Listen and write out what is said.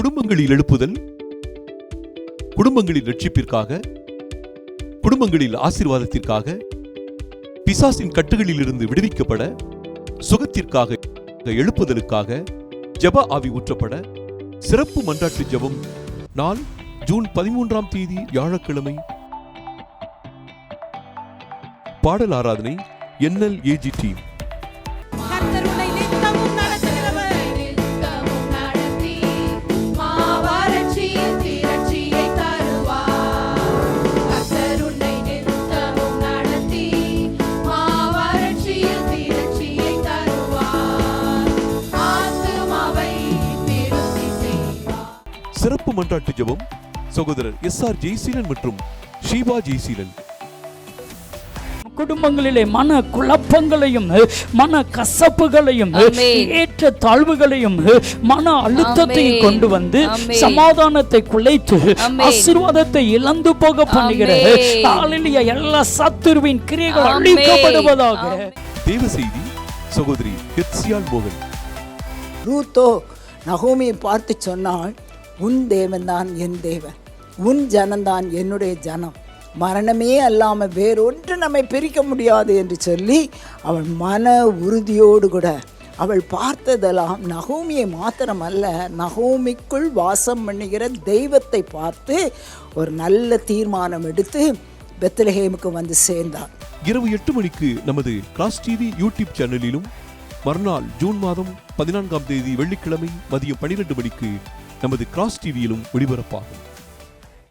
குடும்பங்களில் எழுப்புதல், குடும்பங்களில் ரட்சிப்பிற்காக, குடும்பங்களில் ஆசீர்வாதத்திற்காக, பிசாசின் கட்டுகளில் இருந்து விடுவிக்கப்பட, சுகத்திற்காக, எழுப்புதலுக்காக, ஜெப ஆவி ஊற்றப்பட, சிறப்பு மன்றாட்டு ஜெபம். நாள் ஜூன் 13ஆம் தேதி வியாழக்கிழமை. பாடல் ஆராதனை NLAG டீம். சிறப்பு மன்றாட்டு ஜெபம் சகோதரர் SR ஜெய்சீலன் மற்றும் ஷீபா ஜெய்சீலன். குடும்பங்களிலே மன குழப்பங்களையும் மன கசப்புகளையும் ஏற்ற தாழ்வுகளையும் மன அழுத்தத்தையும் கொண்டு வந்து சமாதானத்தை குலைத்து ஆசீர்வாதத்தை இழந்து போக பண்ணுகிற எல்லா சத்துருவின் கிரியைகள் அழிக்கப்படுவதாக. தேவ செய்தி சகோதரி ஹெத்சியால் மோகன். ரூத்தோ நகோமியை பார்த்து சொன்னாள், உன் தேவன் தான் என் தேவன், உன் ஜனம்தான் என்னுடைய ஜனம், மரணமே அல்லாமல் வேறொன்று நம்மை பிரிக்க முடியாது என்று சொல்லி அவள் மன உறுதியோடு கூட அவள் பார்த்ததெல்லாம் நகோமியை மாத்திரமல்ல, நகோமிக்குள் வாசம் பண்ணுகிற தெய்வத்தை பார்த்து ஒரு நல்ல தீர்மானம் எடுத்து பெத்லஹேமுக்கு வந்து சேர்ந்தாள். இரவு 8 மணிக்கு நமது கிராஸ் டிவி யூடியூப் சேனலிலும், மறுநாள் ஜூன் மாதம் 14ஆம் தேதி வெள்ளிக்கிழமை மதியம் 12 மணிக்கு நமது கிராஸ் டிவியிலும் ஒளிபரப்பாகும்.